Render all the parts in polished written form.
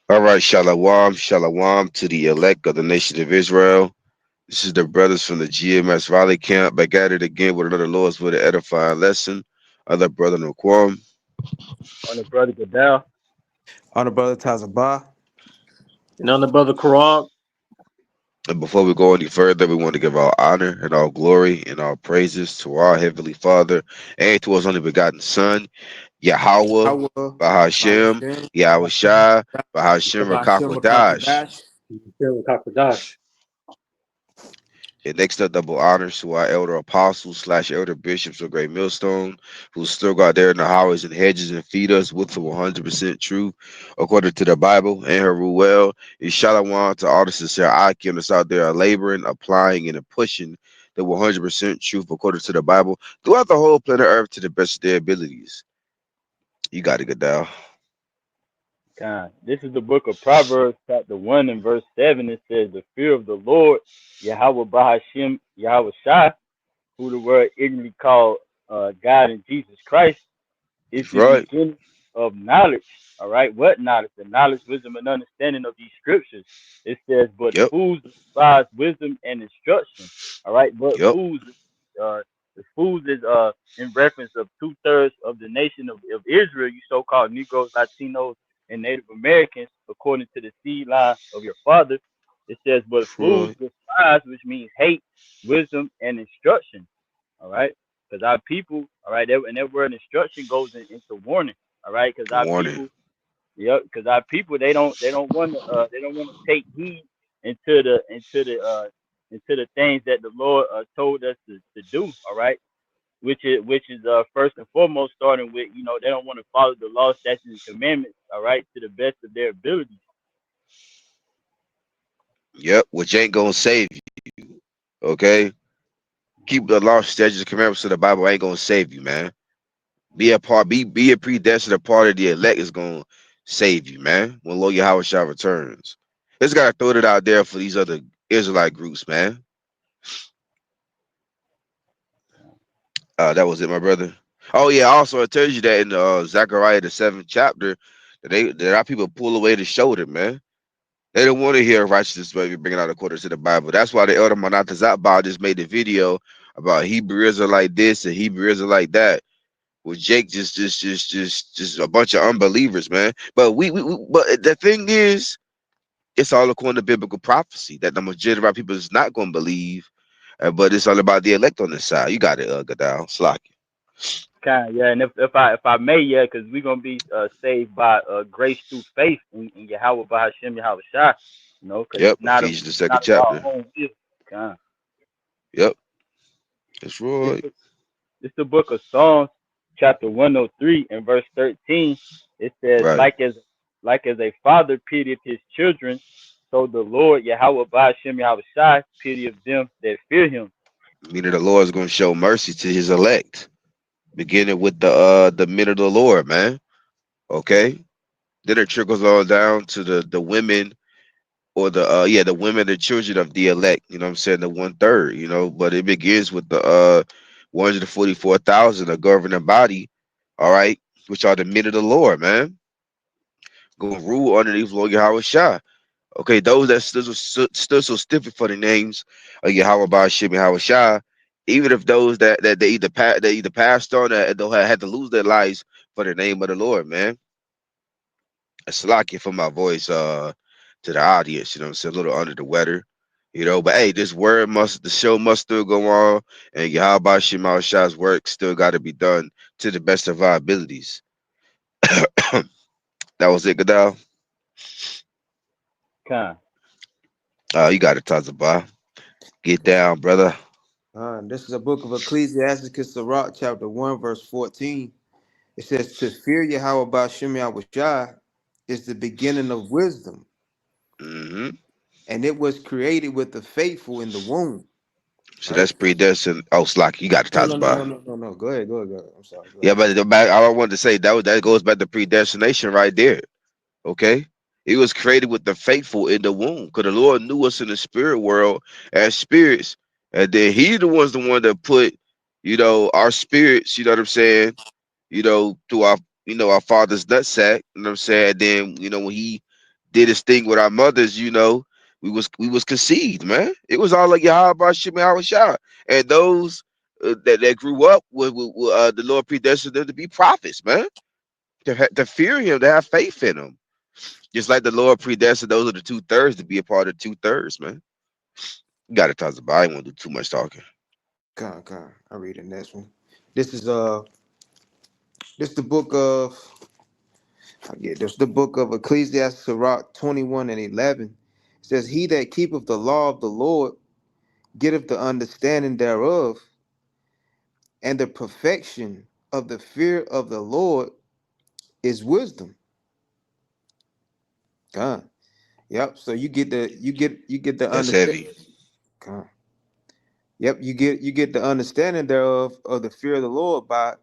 All right, shalom, shalom to the elect of the nation of Israel. This is the brothers from the GMS Valley camp back at it again with another Lord's Word edifying lesson. Other brother Naquam. On the brother Goodell. On the brother Tazabah. And on the brother Karan. And before we go any further, we want to give all honor and all glory and all praises to our Heavenly Father and to His only begotten Son, Yahweh, Yahweh, Bahashem, Bahashem, Yahweh Shai, Bahashem Bahashem Rakakwadash. Rakatadash. Phil Kakadash. And next up, double honors to our elder apostles slash elder bishops of Great Millstone, who still go out there in the highways and hedges and feed us with the 100% truth according to the Bible and her rule well. And shalom to all the sincere Akim that's out there laboring, applying, and pushing the 100% truth according to the Bible throughout the whole planet Earth to the best of their abilities. You got to get down. God. This is the book of Proverbs, chapter 1 and verse 7. It says, the fear of the Lord, Yahweh Bahashim, Yahweh Shai, who the word ignorantly called God and Jesus Christ, is That's the right. beginning of knowledge. All right. What knowledge? The knowledge, wisdom, and understanding of these scriptures. It says, but Yep. fools despise wisdom and instruction. All right. But Yep. fools, the fools is in reference of 2/3 of the nation of Israel, you so-called Negroes, Latinos, and Native Americans, according to the seed line of your father. It says, but That's fools right. despise, which means hate, wisdom, and instruction. All right. Because our people, all right, and that word instruction goes into warning, all right. Because our Warning. people, yep, because our people they don't want to take heed into the things that the Lord told us to do, all right. Which is first and foremost starting with they don't want to follow the law, statutes, and commandments, all right, to the best of their abilities. Yep. Which ain't going to save you. Okay. Keep the law, statutes, and commandments of the Bible ain't gonna save you, man. Be a predestined part of the elect is gonna save you, man. When Lord Yahweh Shah returns. Just gotta throw it out there for these other Israelite groups, man. That was it, my brother. Oh yeah, also it tells you that in Zechariah the 7th chapter that our people pull away the shoulder, man. They don't want to hear righteousness baby bringing out according to the Bible. That's why the elder Manatazabah just made the video about Hebrew Israelite this and Hebrew Israelite that. With Jake just a bunch of unbelievers, man. But but the thing is, it's all according to biblical prophecy that the majority of our people is not going to believe, but it's all about the elect on this side. You got it, Gadal, Slocky. Kind, yeah, and if I may, yeah, because we're gonna be saved by grace through faith in Yahweh by Hashem Yahweh Shai, because Yep, it's not of Ephesians the it's second not of our chapter. own will. Kind. Yep, that's It's right. the, it's the book of Psalms, chapter 103 and verse 13. It says, Right. like as a father pitieth his children, so the Lord Yahweh by Hashem Yahweh Shai pitieth them that fear him. Meaning the Lord is going to show mercy to His elect, beginning with the men of the Lord, man. Okay. Then it trickles on down to the women or the women and children of the elect, you know what I'm saying, the 1/3, but it begins with the 144,000, a governing body, all right, which are the men of the Lord, man, gonna rule underneath Lord Yahweh Shah. Okay, those that still so stiff for the names of Yahweh Bashim Yahweh Shah, even if those that they either passed on or they had to lose their lives for the name of the Lord, man. It's lucky for my voice to the audience, you know what I'm saying? A little under the weather, but hey, the show must still go on, and Yahweh Shema Shah's work still got to be done to the best of our abilities. That was it, Gadal. Kind. You got it, Tazabah. Get down, brother. This is a book of Ecclesiasticus Sirach, chapter 1, verse 14. It says, to fear Yahweh Bahashem Yahweh Shai is the beginning of wisdom, hmm and it was created with the faithful in the womb. So Right? that's predestined. Oh, Slocky, you got it, No, no, no, Tazabah. no, no, no, no. Go ahead, go ahead, go ahead. I'm sorry. Go Yeah, ahead. but all I wanted to say that goes back to predestination right there. Okay. He was created with the faithful in the womb. Because the Lord knew us in the spirit world as spirits. And then he the one that put, our spirits, you know what I'm saying, through our father's nutsack, you know what I'm saying? And then, when he did his thing with our mothers, you know, we was conceived, man. It was all like Yahweh Shimei Awashai. And those that grew up with the Lord predestined them to be prophets, man. To fear him, to have faith in him. Just like the Lord predestined those are the 2/3 to be a part of 2/3, man. You gotta talk about. I ain't want to do too much talking. Con. I read the next one. This is this the book of the book of Ecclesiastes, Sirach 21 and 11. It says, "He that keepeth the law of the Lord getteth the understanding thereof, and the perfection of the fear of the Lord is wisdom." Con. Yep. So you get the That's understanding. heavy. Con. Yep, you get the understanding thereof of the fear of the Lord by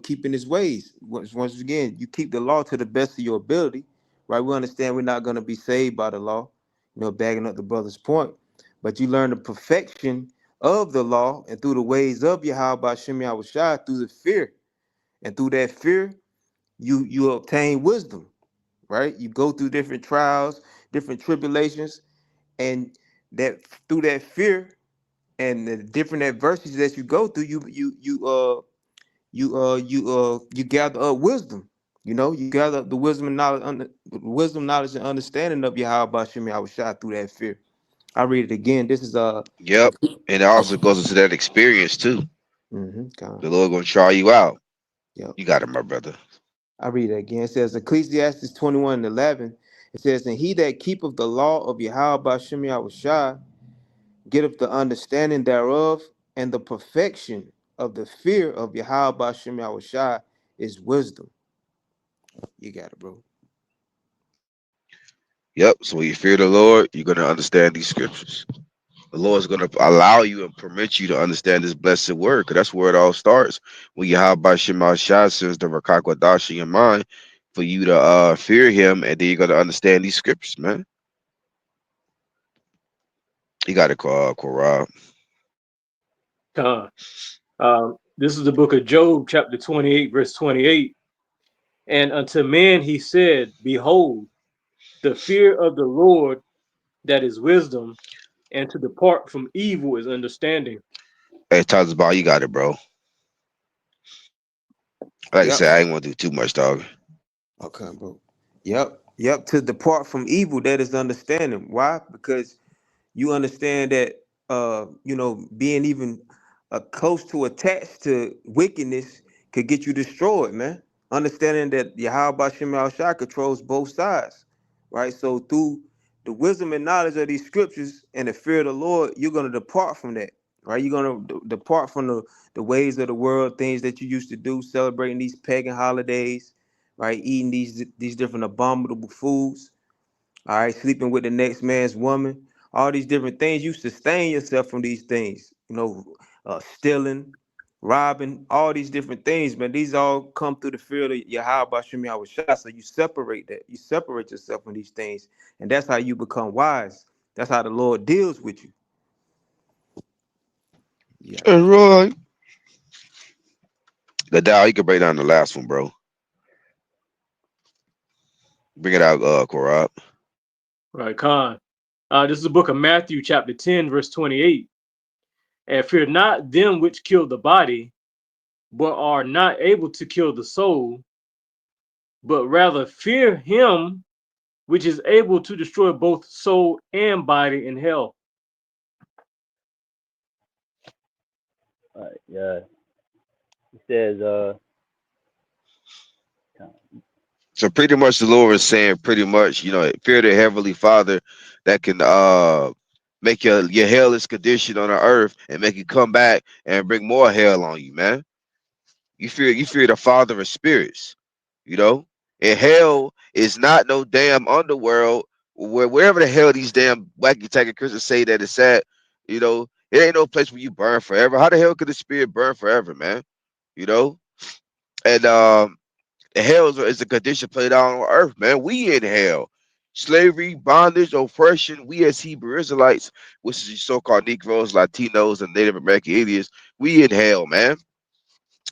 keeping his ways. Once again, you keep the law to the best of your ability, right? We understand we're not going to be saved by the law, bagging up the brother's point, but you learn the perfection of the law and through the ways of Yahweh Shem Yahushua through the fear, and through that fear, you obtain wisdom, right? You go through different trials, different tribulations, and that through that fear and the different adversities that you go through, you gather up wisdom. You gather up the wisdom and knowledge, and understanding of Yahweh Shem Yahushua through that fear. I read it again. This is Yep. And it also goes into that experience too. God. The Lord gonna try you out. Yep. You got it, my brother. I read it again. It says Ecclesiastes 21 and 11. It says, "And he that keepeth the law of Yahweh Shem Yahushua getteth the understanding thereof, and the perfection of the fear of Yahweh Shem Yahushua is wisdom." You got it, bro. Yep. So when you fear the Lord, you're gonna understand these scriptures. The Lord's gonna allow you and permit you to understand this blessed word, because that's where it all starts. When Yahweh Shema Shah sends the Rakakwadash in your mind for you to fear him, and then you're gonna understand these scriptures, man. You gotta call Korah. Con. This is the book of Job, chapter 28, verse 28. And unto man he said, Behold, the fear of the Lord, that is wisdom, and to depart from evil is understanding. Hey, Tazba, you got it, bro. Like I Yep. said, I ain't want to do too much, dog. Okay, bro. Yep. To depart from evil, that is understanding. Why? Because you understand that being even close to attached to wickedness could get you destroyed, man. Understanding that Yahweh Shem Shah controls both sides, right? So through the wisdom and knowledge of these scriptures and the fear of the Lord, you're gonna depart from that, right? You're gonna depart from the ways of the world, things that you used to do, celebrating these pagan holidays, right? Eating these different abominable foods, all right, sleeping with the next man's woman, all these different things. You sustain yourself from these things, stealing, robbing, all these different things, man. These all come through the fear of Yahweh Shem Yahushua. So you separate that. You separate yourself from these things. And that's how you become wise. That's how the Lord deals with you. Yeah. All right. The Dow, you can break down the last one, bro. Bring it out, Korah. Right, Con. This is the book of Matthew, chapter 10, verse 28. And fear not them which kill the body, but are not able to kill the soul, but rather fear him which is able to destroy both soul and body in hell. All right, yeah. It says, So pretty much the Lord is saying pretty much, fear the Heavenly Father that can make your hellish condition on the earth and make you come back and bring more hell on you, man. You fear the Father of spirits, you know? And hell is not no damn underworld wherever the hell these damn wacky tacky Christians say that it's at, it ain't no place where you burn forever. How the hell could the spirit burn forever, man? You know? And hell is a condition played out on earth, man. We in hell. Slavery, bondage, oppression. We as Hebrew Israelites, which is so-called Negroes, Latinos, and Native American Indians, we in hell, man.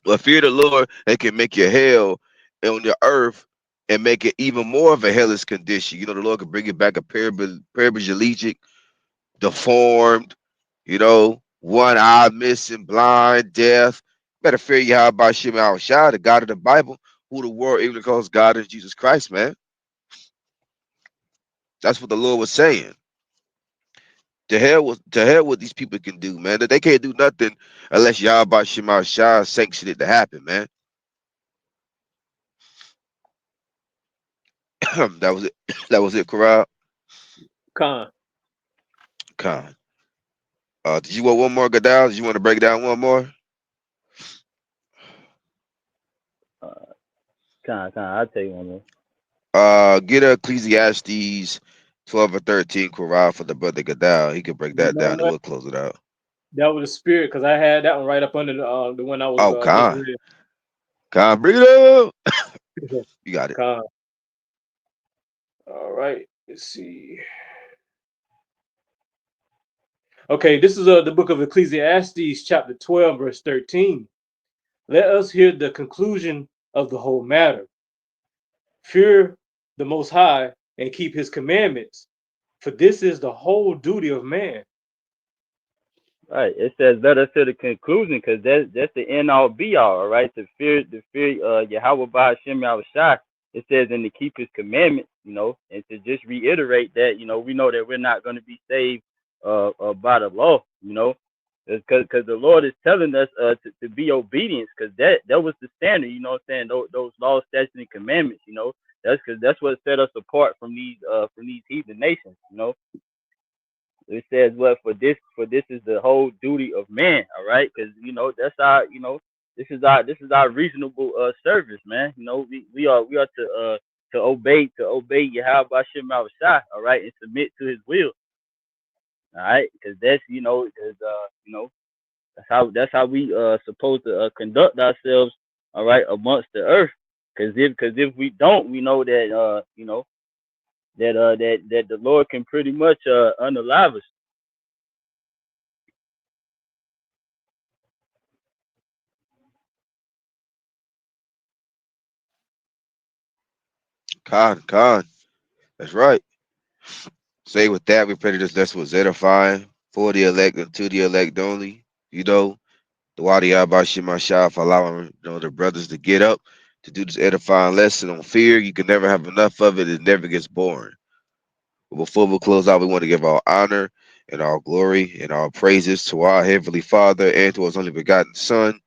But fear the Lord, that can make your hell on your earth and make it even more of a hellish condition. You know, the Lord could bring it back a paraplegic, deformed, you know, one eye missing, blind, deaf. Better fear Yahweh Shem Al Shai, the God of the Bible, who the world even calls God is Jesus Christ, man. That's what the Lord was saying. To hell what these people can do, man. They can't do nothing unless Yahweh Shem Al Shai sanctioned it to happen, man. That was it. That was it, Corral. Con. Con. Did you want one more, Gadal? Did you want to break down one more? I'll tell you one more. Get Ecclesiastes 12 or 13, Corral, for the brother Gadal. He could break You that know down and what? we'll close it out. That was the spirit, because I had that one right up under the one I was Oh, just Con. Con, bring it up. read. You got it. Con. All right. Let's see. Okay, this is the book of Ecclesiastes, chapter 12, verse 13. Let us hear the conclusion of the whole matter. Fear the Most High and keep his commandments, for this is the whole duty of man. Right. It says let us to the conclusion, because that's the end all be all right? To fear Yahweh by Hashem Yahushua. It says, and to keep his commandments, you know, and to just reiterate that, you know, we know that we're not going to be saved by the law, you know, because the Lord is telling us to be obedient, because that was the standard, you know what I'm saying? Those laws, statutes, and commandments, you know, that's what set us apart from these heathen nations, you know. It says, "Well, for this is the whole duty of man." All right, because you know that's our, you know, this is our reasonable service, man. You know, we are to obey Yahweh Hashem Shai, all right, and submit to His will, all right, because that's, you know, because you know, that's how we supposed to conduct ourselves, all right, amongst the earth. Because if we don't, we know that you know that the Lord can pretty much unalive us. Con. That's right. Say with that, we pray that this lesson was edifying for the elect and to the elect only. You know, the Wadi Abba Shema Shah for allowing, you know, the brothers to get up to do this edifying lesson on fear. You can never have enough of it. It never gets boring. But before we close out, we want to give all honor and all glory and all praises to our Heavenly Father and to His only begotten Son,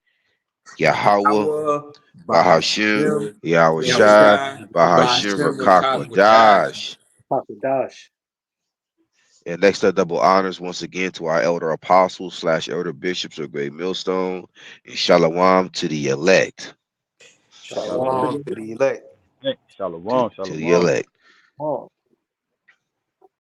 Yahweh, Yahweh, Bahashim, Bahashem, Yahweh Shai, Yahushai, Bahashim Bahashem, Rakakwadash. Rakakwadash. Dash. And next up, double honors once again to our elder apostles / elder bishops of Great Millstone, and shalom to the elect. Shalom to the elect. Shalom, To the shalom. elect. Oh.